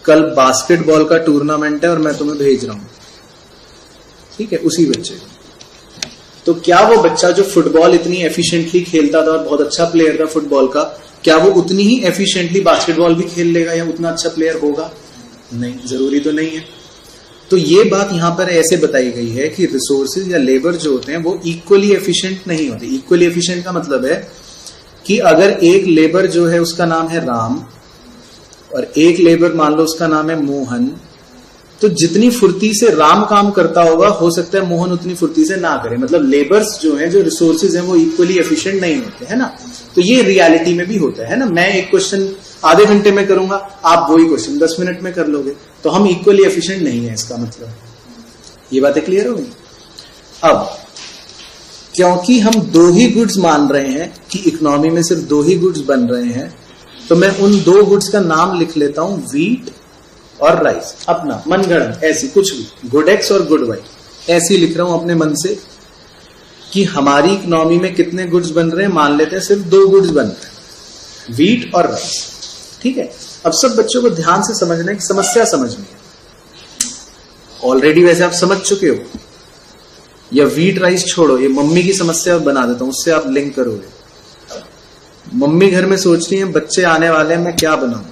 कल बास्केटबॉल का टूर्नामेंट है और मैं तुम्हें भेज रहा हूं, ठीक है, उसी बच्चे को। तो क्या वो बच्चा जो फुटबॉल इतनी एफिशिएंटली खेलता था और बहुत अच्छा प्लेयर था फुटबॉल का, क्या वो उतनी ही एफिशिएंटली बास्केटबॉल भी खेल लेगा या उतना अच्छा प्लेयर होगा? नहीं, जरूरी तो नहीं है। तो ये बात यहां पर ऐसे बताई गई है कि रिसोर्सेज या लेबर जो होते हैं वो इक्वली एफिशिएंट नहीं होते। इक्वली एफिशिएंट का मतलब है कि अगर एक लेबर जो है उसका नाम है राम और एक लेबर मान लो उसका नाम है मोहन, तो जितनी फुर्ती से राम काम करता होगा, हो सकता है मोहन उतनी फुर्ती से ना करे। मतलब लेबर्स जो है, जो रिसोर्सेज हैं, वो इक्वली एफिशिएंट नहीं होते, है ना। तो ये रियलिटी में भी होता है ना। मैं एक क्वेश्चन आधे घंटे में करूंगा, आप वही क्वेश्चन 10 मिनट में कर लोगे, तो हम इक्वली एफिशिएंट नहीं है, इसका मतलब। ये बातें क्लियर हो गई। अब क्योंकि हम दो ही गुड्स मान रहे हैं कि इकोनॉमी में सिर्फ दो ही गुड्स बन रहे हैं, तो मैं उन दो गुड्स का नाम लिख लेता हूं, व्हीट और राइस। अपना मनगढ़ंत ऐसी कुछ भी, गुड एक्स और गुड वाई, ऐसी लिख रहा हूं अपने मन से कि हमारी इकोनॉमी में कितने गुड्स बन रहे हैं। मान लेते हैं सिर्फ दो गुड्स बन रहे हैं, व्हीट और राइस। ठीक है। अब सब बच्चों को ध्यान से समझना है कि समस्या समझनी है। ऑलरेडी वैसे आप समझ चुके हो, या व्हीट राइस छोड़ो, ये मम्मी की समस्या बना देता हूं, उससे आप लिंक करोगे। मम्मी घर में सोच रही है बच्चे आने वाले हैं, मैं क्या बनाऊं।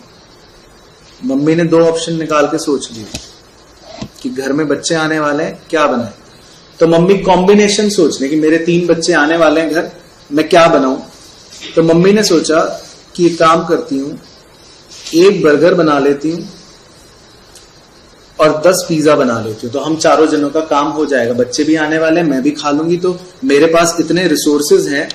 मम्मी ने दो ऑप्शन निकाल के सोच लिए कि घर में बच्चे आने वाले हैं, क्या बनाए। तो मम्मी कॉम्बिनेशन सोच रही कि मेरे 3 बच्चे आने वाले हैं घर, मैं क्या बनाऊं। तो मम्मी ने सोचा कि एक काम करती हूं, एक बर्गर बना लेती हूं और 10 पिज्जा बना लेती हूँ, तो हम चारों जनों का काम हो जाएगा। बच्चे भी आने वाले हैं, मैं भी खा लूंगी, तो मेरे पास इतने रिसोर्सेज हैं,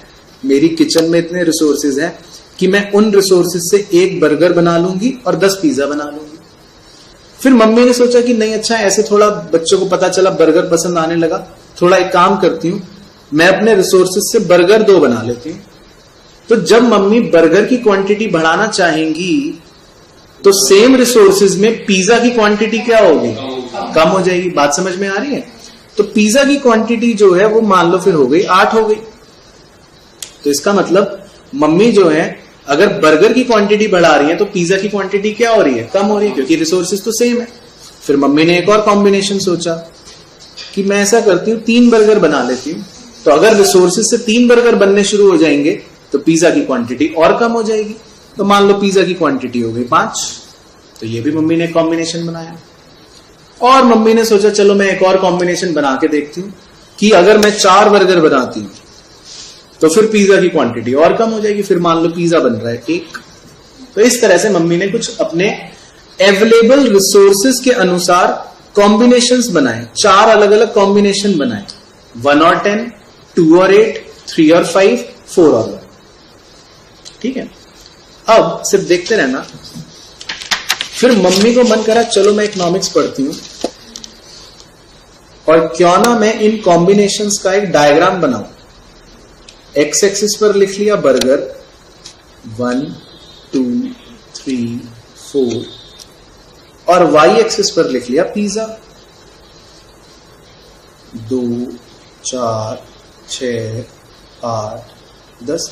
मेरी किचन में इतने रिसोर्सेज हैं कि मैं उन रिसोर्सेज से एक बर्गर बना लूंगी और 10 पिज्जा बना लूंगी। फिर मम्मी ने सोचा कि नहीं, अच्छा ऐसे थोड़ा बच्चों को पता चला बर्गर पसंद आने लगा, थोड़ा एक काम करती हूँ, मैं अपने रिसोर्सेज से बर्गर 2 बना लेती हूँ। तो जब मम्मी बर्गर की क्वांटिटी बढ़ाना चाहेंगी, तो सेम रिसोर्सेज में पिज्जा की क्वांटिटी क्या होगी, कम हो जाएगी। बात समझ में आ रही है। तो पिज्जा की क्वांटिटी जो है वो मान लो फिर हो गई 8 हो गई। तो इसका मतलब मम्मी जो है अगर बर्गर की क्वांटिटी बढ़ा रही है, तो पिज्जा की क्वांटिटी क्या हो रही है, कम हो रही है, क्योंकि रिसोर्सेज तो सेम है। फिर मम्मी ने एक और कॉम्बिनेशन सोचा कि मैं ऐसा करती हूँ 3 बर्गर बना लेती हूँ, तो अगर रिसोर्सेज से 3 बर्गर बनने शुरू हो जाएंगे तो पिज्जा की क्वांटिटी और कम हो जाएगी। तो मान लो पिज्जा की क्वांटिटी हो गई 5, तो ये भी मम्मी ने कॉम्बिनेशन बनाया। और मम्मी ने सोचा चलो मैं एक और कॉम्बिनेशन बना के देखती हूँ कि अगर मैं 4 बर्गर बनाती हूँ तो फिर पिज्जा की क्वांटिटी और कम हो जाएगी। फिर मान लो पिज्जा बन रहा है 1। तो इस तरह से मम्मी ने कुछ अपने अवेलेबल रिसोर्सेज के अनुसार कॉम्बिनेशंस बनाए, 4 अलग अलग कॉम्बिनेशन बनाए, 1 और 10, 2 और 8, 3 और 5, 4 और 1। ठीक है। अब सिर्फ देखते रहना। फिर मम्मी को मन करा चलो मैं इकोनॉमिक्स पढ़ती हूं और क्यों ना मैं इन कॉम्बिनेशंस का एक डायग्राम बनाऊं। एक्स एक्सिस पर लिख लिया बर्गर 1, 2, 3, 4 और वाई एक्सिस पर लिख लिया पिज्जा 2, 4, 6, 8, 10।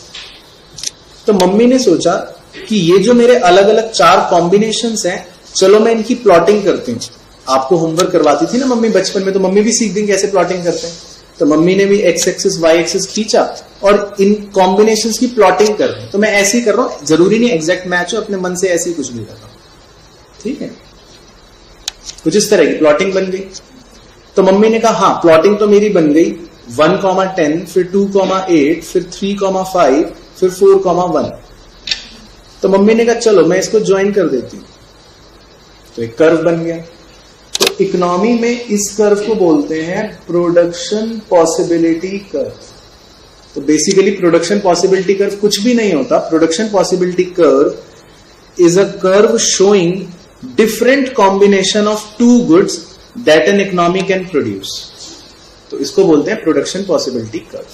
तो मम्मी ने सोचा कि ये जो मेरे अलग अलग 4 कॉम्बिनेशंस हैं, चलो मैं इनकी प्लॉटिंग करती हूँ। आपको होमवर्क करवाती थी ना मम्मी बचपन में, तो मम्मी भी सीख देंगे कैसे प्लॉटिंग करते हैं। तो मम्मी ने भी एक्स एक्सिस वाई एक्सिस खींचा और इन कॉम्बिनेशंस की प्लॉटिंग कर रही हूं। तो मैं ऐसे ही कर रहा हूं, जरूरी नहीं एग्जैक्ट मैच हो, अपने मन से ऐसे ही कुछ भी कर रहा हूं। ठीक है। कुछ इस तरह की प्लॉटिंग बन गई। तो मम्मी ने कहा हाँ प्लॉटिंग तो मेरी बन गई 1,10, फिर 2,8, फिर 3,5, फिर 4,1। तो मम्मी ने कहा चलो मैं इसको ज्वाइन कर देती हूं। तो एक कर्व बन गया। तो इकोनॉमी में इस कर्व को बोलते हैं प्रोडक्शन पॉसिबिलिटी कर्व। तो बेसिकली प्रोडक्शन पॉसिबिलिटी कर्व कुछ भी नहीं होता। Production possibility curve is a curve showing different combination of 2 goods that an economy can produce. तो इसको बोलते हैं प्रोडक्शन पॉसिबिलिटी कर्व।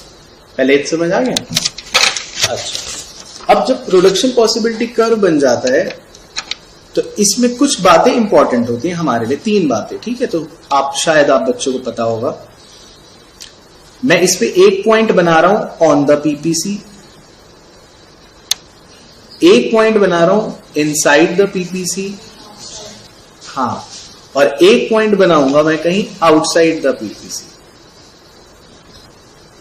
पहले ये समझ आ गया। अच्छा, अब जब प्रोडक्शन पॉसिबिलिटी कर्व बन जाता है तो इसमें कुछ बातें इंपॉर्टेंट होती हैं हमारे लिए, 3 बातें। ठीक है। तो आप शायद आप बच्चों को पता होगा। मैं इस पे एक पॉइंट बना रहा हूं ऑन द पीपीसी, एक पॉइंट बना रहा हूं इनसाइड द पीपीसी, हाँ, और एक पॉइंट बनाऊंगा मैं कहीं आउटसाइड द पीपीसी।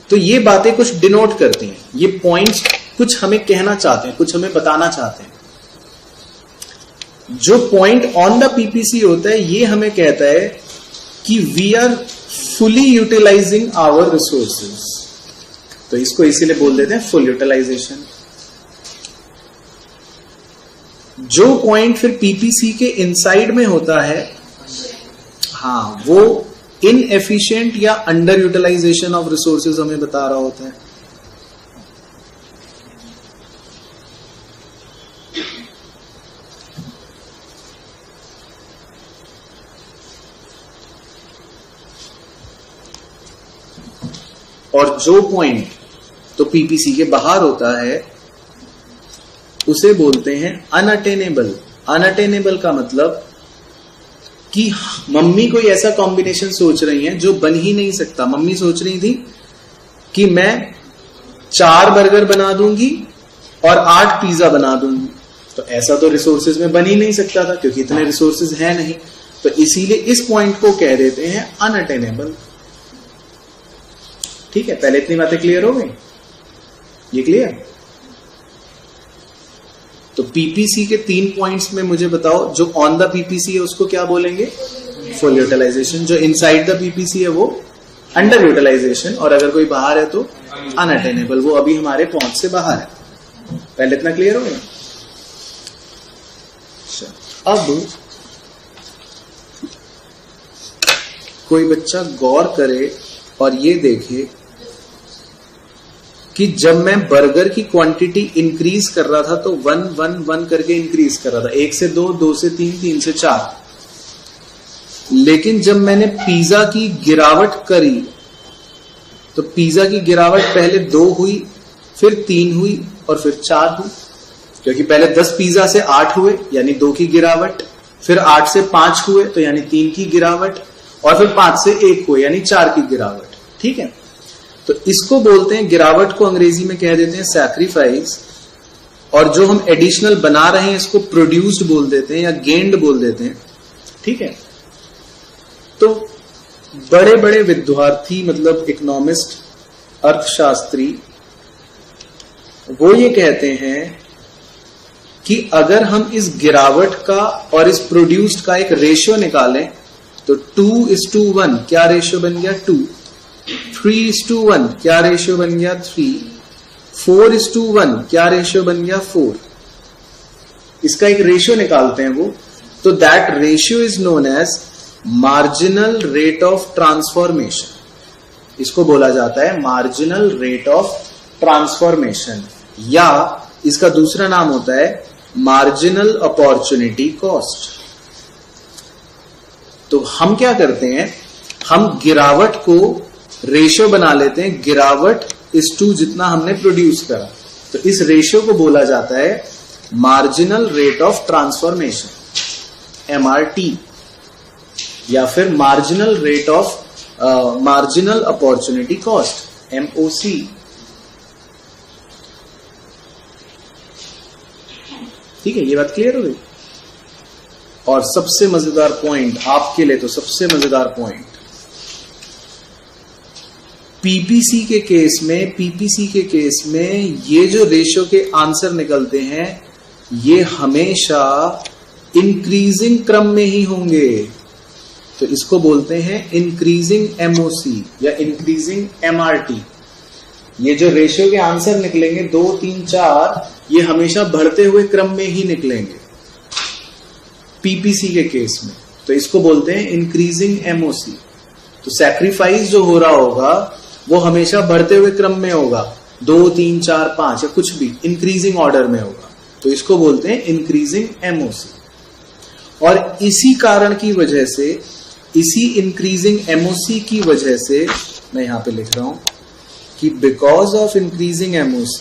तो ये बातें कुछ डिनोट करती हैं। ये पॉइंट्स कुछ हमें कहना चाहते हैं, कुछ हमें बताना चाहते हैं। जो पॉइंट ऑन द पीपीसी होता है ये हमें कहता है कि we are fully utilising our resources. तो इसको इसीलिए बोल देते हैं फुल यूटिलाइजेशन। जो पॉइंट फिर पीपीसी के इनसाइड में होता है हाँ, वो इनएफिशिएंट या अंडर यूटिलाइजेशन ऑफ रिसोर्सेज हमें बता रहा होता है। और जो पॉइंट तो पीपीसी के बाहर होता है उसे बोलते हैं अनअटेनेबल। अनअटेनेबल का मतलब कि मम्मी कोई ऐसा कॉम्बिनेशन सोच रही है जो बन ही नहीं सकता। मम्मी सोच रही थी कि मैं 4 बर्गर बना दूंगी और 8 पिज्जा बना दूंगी, तो ऐसा तो रिसोर्सेज में बन ही नहीं सकता था क्योंकि इतने रिसोर्सेज है नहीं। तो इसीलिए इस पॉइंट को कह देते हैं अनअटेनेबल। ठीक है, पहले इतनी बातें क्लियर हो गई? ये क्लियर? तो पीपीसी के 3 पॉइंट्स में मुझे बताओ, जो ऑन द पीपीसी है उसको क्या बोलेंगे? Full utilisation. जो इनसाइड द पीपीसी है वो अंडर यूटिलाइजेशन, और अगर कोई बाहर है तो अनअटेनेबल, वो अभी हमारे पहुंच से बाहर है। पहले इतना क्लियर हो गया? अब कोई बच्चा गौर करे और ये देखे कि जब मैं बर्गर की क्वांटिटी इंक्रीज कर रहा था तो 1 1 1 करके इंक्रीज कर रहा था, 1 से 2, 2 से 3, 3 से 4। लेकिन जब मैंने पिज्जा की गिरावट करी तो पिज्जा की गिरावट पहले 2 हुई, फिर 3 हुई और फिर 4 हुई, क्योंकि पहले 10 पिज्जा से 8 हुए यानी 2 की गिरावट, फिर 8 से 5 हुए तो यानी 3 की गिरावट, और फिर 5 से 1 हुए यानी 4 की गिरावट। ठीक है, तो इसको बोलते हैं, गिरावट को अंग्रेजी में कह देते हैं सैक्रिफाइस, और जो हम एडिशनल बना रहे हैं इसको प्रोड्यूस्ड बोल देते हैं या गेन्ड बोल देते हैं। ठीक है, तो बड़े बड़े विद्यार्थी मतलब इकोनॉमिस्ट, अर्थशास्त्री, वो ये कहते हैं कि अगर हम इस गिरावट का और इस प्रोड्यूस्ड का एक रेशियो निकालें तो 2:1 क्या रेशियो बन गया? 2। 3:1 क्या रेशियो बन गया? 3। 4:1 क्या रेशियो बन गया? 4। इसका एक रेशियो निकालते हैं वो, तो that ratio is known as marginal rate of transformation. इसको बोला जाता है मार्जिनल रेट ऑफ ट्रांसफॉर्मेशन, या इसका दूसरा नाम होता है मार्जिनल अपॉर्चुनिटी कॉस्ट। तो हम क्या करते हैं, हम गिरावट को रेशियो बना लेते हैं, गिरावट इस 2 जितना हमने प्रोड्यूस करा, तो इस रेशियो को बोला जाता है marginal rate of transformation, MRT, या फिर marginal rate of marginal opportunity cost, MOC। ठीक है, ये बात क्लियर हो गई? और सबसे मजेदार पॉइंट आपके लिए, तो सबसे मजेदार पॉइंट, पीपीसी के केस में ये जो रेशियो के आंसर निकलते हैं ये हमेशा इंक्रीजिंग क्रम में ही होंगे। तो इसको बोलते हैं इंक्रीजिंग MOC या इंक्रीजिंग MRT। ये जो रेशियो के आंसर निकलेंगे 2, 3, 4, ये हमेशा बढ़ते हुए क्रम में ही निकलेंगे पीपीसी के केस में, तो इसको बोलते हैं इंक्रीजिंग MOC। तो सैक्रिफाइस जो हो रहा होगा वो हमेशा बढ़ते हुए क्रम में होगा, 2, 3, 4, 5 या कुछ भी इंक्रीजिंग ऑर्डर में होगा, तो इसको बोलते हैं इंक्रीजिंग MOC। और इसी कारण की वजह से, इसी इंक्रीजिंग MOC की वजह से मैं यहां पे लिख रहा हूं कि because of increasing MOC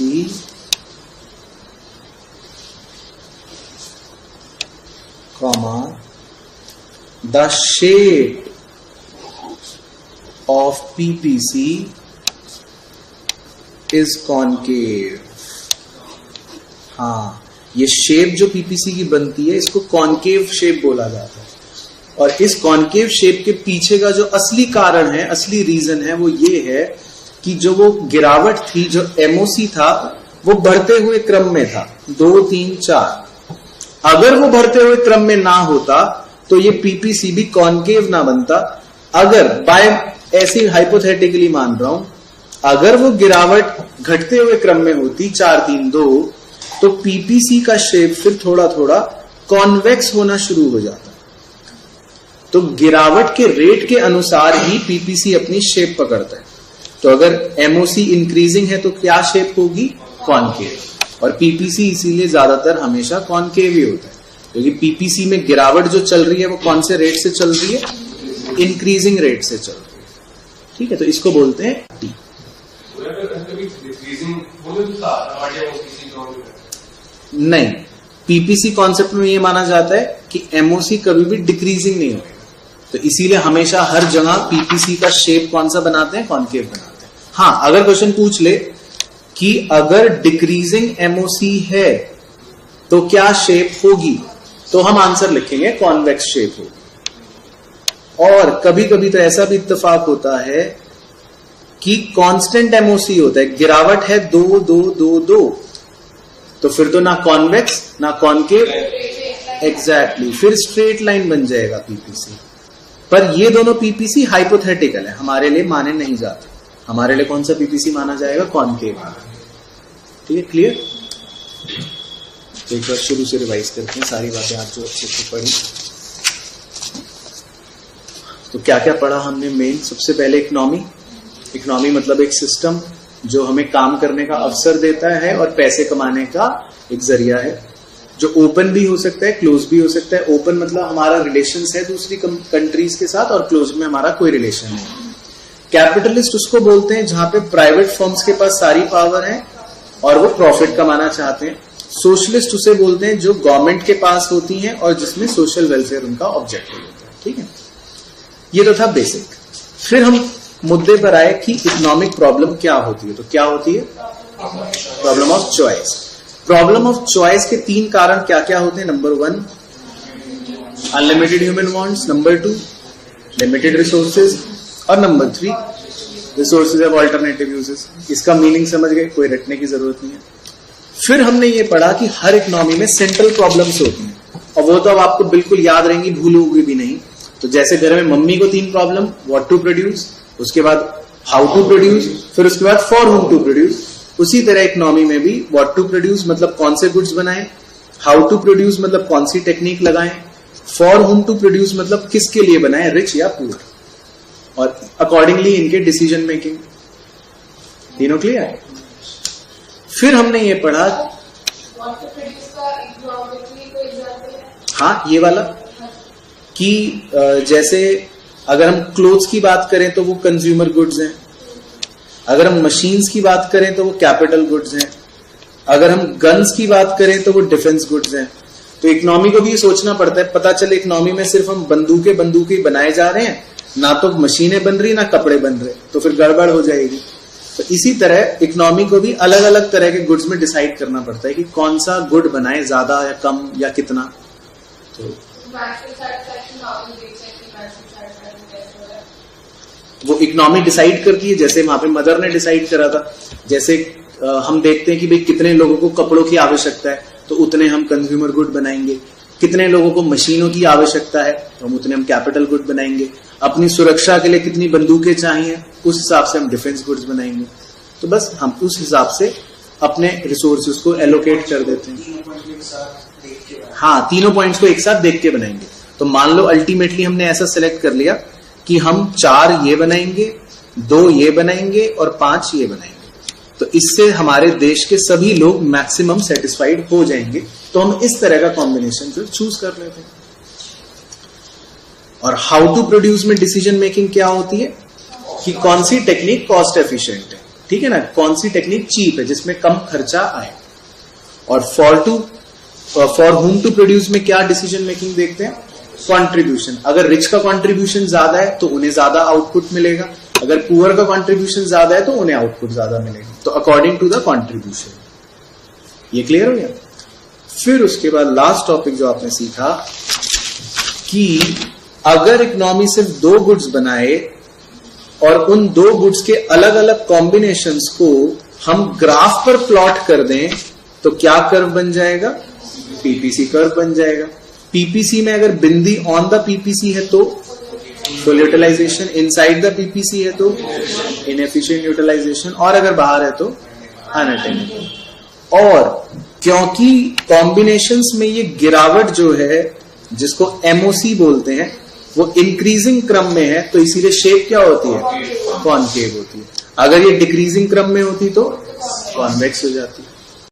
the shape of PPC is concave। हाँ, ये शेप जो पीपीसी की बनती है इसको कॉन्केव शेप बोला जाता है, और इस कॉन्केव शेप के पीछे का जो असली कारण है, असली रीजन है, वो ये है कि जो वो गिरावट थी, जो MOC था, वो बढ़ते हुए क्रम में था, 2, 3, 4। अगर वो बढ़ते हुए क्रम में ना होता तो ये पीपीसी भी कॉन्केव ना बनता। अगर बाय ऐसी हाइपोथेटिकली मान रहा हूं, अगर वो गिरावट घटते हुए क्रम में होती 4, 3, 2, तो पीपीसी का शेप फिर थोड़ा थोड़ा कॉन्वेक्स होना शुरू हो जाता। तो गिरावट के रेट के अनुसार ही पीपीसी अपनी शेप पकड़ता है। तो अगर एमओसी इंक्रीजिंग है तो क्या शेप होगी? कॉनकेव। और पीपीसी इसीलिए ज्यादातर हमेशा कॉनकेव ही होता है, क्योंकि पीपीसी में गिरावट जो चल रही है वो कौन से रेट से चल रही है? इंक्रीजिंग रेट से चल रही है। ठीक है, तो इसको बोलते हैं टी। नहीं, पीपीसी कॉन्सेप्ट में ये माना जाता है कि एमओसी कभी भी डिक्रीजिंग नहीं होगा, तो इसीलिए हमेशा हर जगह पीपीसी का शेप कौन सा बनाते हैं? कॉनकेव बनाते हैं। हाँ, अगर क्वेश्चन पूछ ले कि अगर डिक्रीजिंग एमओसी है तो क्या शेप होगी, तो हम आंसर लिखेंगे कॉन्वेक्स शेप होगी। और कभी कभी तो ऐसा भी इत्तेफाक होता है कि कांस्टेंट एमओसी होता है, गिरावट है 2 2 2 2, तो फिर तो ना कॉन्वेक्स ना कॉनकेव, एग्जैक्टली, फिर स्ट्रेट लाइन बन जाएगा पीपीसी। पर ये दोनों पीपीसी हाइपोथेटिकल है, हमारे लिए माने नहीं जाते। हमारे लिए कौन सा पीपीसी माना जाएगा? कॉनकेव। ठीक है, क्लियर? तो एक बार शुरू से रिवाइज करते हैं सारी बातें आप जो अच्छे से पढ़ी। तो क्या क्या पढ़ा हमने? मेन सबसे पहले इकोनॉमी। इकोनॉमी मतलब एक सिस्टम जो हमें काम करने का अवसर देता है और पैसे कमाने का एक जरिया है, जो ओपन भी हो सकता है, क्लोज भी हो सकता है। ओपन मतलब हमारा रिलेशन है दूसरी कंट्रीज के साथ, और क्लोज में हमारा कोई रिलेशन नहीं। कैपिटलिस्ट उसको बोलते हैं जहां पे प्राइवेट फर्म्स के पास सारी पावर है और वो प्रॉफिट कमाना चाहते हैं। सोशलिस्ट उसे बोलते हैं जो गवर्नमेंट के पास होती हैं और जिसमें सोशल वेलफेयर उनका ऑब्जेक्टिव होता है। ठीक है, ये तो था बेसिक। फिर हम मुद्दे पर आए कि इकोनॉमिक प्रॉब्लम क्या होती है। तो क्या होती है? Problem of choice. Problem of choice के 3 कारण क्या क्या होते हैं? Number 1, unlimited human wants, number 2, limited resources, और number 3, resources of alternative uses. इसका मीनिंग समझ गए, कोई रटने की जरूरत नहीं है। फिर हमने ये पढ़ा कि हर इकोनॉमी में सेंट्रल प्रॉब्लम्स होती हैं, और वो तो अब आपको बिल्कुल याद रहेंगी, भूलोगे भी नहीं। तो जैसे घर में मम्मी को 3 प्रॉब्लम, व्हाट टू प्रोड्यूस, उसके बाद हाउ टू प्रोड्यूस, फिर उसके बाद फॉर होम टू प्रोड्यूस। उसी तरह इकोनॉमी में भी व्हाट टू प्रोड्यूस मतलब कौन से गुड्स बनाएं, हाउ टू प्रोड्यूस मतलब कौन सी टेक्निक लगाएं, फॉर होम टू प्रोड्यूस मतलब किसके लिए बनाएं, रिच या पुअर, और अकॉर्डिंगली इनके डिसीजन मेकिंग। तीनों क्लियर है? फिर हमने ये पढ़ा, हाँ ये वाला, कि जैसे अगर हम क्लोथ्स की बात करें तो वो कंज्यूमर गुड्स हैं, अगर हम मशीन्स की बात करें तो वो कैपिटल गुड्स हैं, अगर हम गन्स की बात करें तो वो डिफेंस गुड्स हैं। तो इकोनॉमी को भी ये सोचना पड़ता है, पता चले इकोनॉमी में सिर्फ हम बंदूकें बनाए जा रहे हैं, ना तो मशीनें बन रही ना कपड़े बन रहे, तो फिर गड़बड़ हो जाएगी। तो इसी तरह इकोनॉमी को भी अलग अलग तरह के गुड्स में डिसाइड करना पड़ता है कि कौन सा गुड बनाए, ज्यादा या कम या कितना। तो वो इकोनॉमी डिसाइड करती है, जैसे वहां पे मदर ने डिसाइड करा था। जैसे हम देखते हैं कि भाई कितने लोगों को कपड़ों की आवश्यकता है तो उतने हम कंज्यूमर गुड बनाएंगे, कितने लोगों को मशीनों की आवश्यकता है तो हम उतने हम कैपिटल गुड बनाएंगे, अपनी सुरक्षा के लिए कितनी बंदूकें चाहिए उस हिसाब से हम डिफेंस गुड्स बनाएंगे। तो बस हम उस हिसाब से अपने रिसोर्सेज को एलोकेट कर देते हैं। हाँ, तीनों पॉइंट्स को एक साथ देख के बनाएंगे। तो मान लो अल्टीमेटली हमने ऐसा सेलेक्ट कर लिया कि हम 4 ये बनाएंगे, 2 ये बनाएंगे और 5 ये बनाएंगे, तो इससे हमारे देश के सभी लोग मैक्सिमम सेटिस्फाइड हो जाएंगे। तो हम इस तरह का कॉम्बिनेशन फिर चूज कर लेते हैं। और हाउ टू प्रोड्यूस में डिसीजन मेकिंग क्या होती है कि कौन सी टेक्निक कॉस्ट एफिशिएंट है, ठीक है ना, कौन सी टेक्निक चीप है जिसमें कम खर्चा आए। और फॉर होम टू प्रोड्यूस में क्या डिसीजन मेकिंग देखते हैं? कंट्रीब्यूशन। अगर रिच का कंट्रीब्यूशन ज्यादा है तो उन्हें ज्यादा आउटपुट मिलेगा, अगर पुअर का कंट्रीब्यूशन ज्यादा है तो उन्हें आउटपुट ज्यादा मिलेगा। तो अकॉर्डिंग टू द कंट्रीब्यूशन। ये क्लियर हो गया? फिर उसके बाद लास्ट टॉपिक जो आपने सीखा कि अगर इकोनॉमी सिर्फ 2 गुड्स बनाए और उन 2 गुड्स के अलग अलग कॉम्बिनेशंस को हम ग्राफ पर प्लॉट कर दें तो क्या कर्व बन जाएगा? पीपीसी कर्व बन जाएगा। पीपीसी में अगर बिंदी ऑन द पीपीसी है तो full utilisation, inside the PPC है तो इनएफिशिएंट यूटिलाइजेशन, और अगर बाहर है तो अनअटेनेबल। और क्योंकि कॉम्बिनेशंस में ये गिरावट जो है जिसको एमओसी बोलते हैं, वो इंक्रीजिंग क्रम में है, तो इसीलिए शेप क्या होती है, कॉनकेव होती है। अगर ये डिक्रीजिंग क्रम में होती तो कॉन्वेक्स हो जाती है।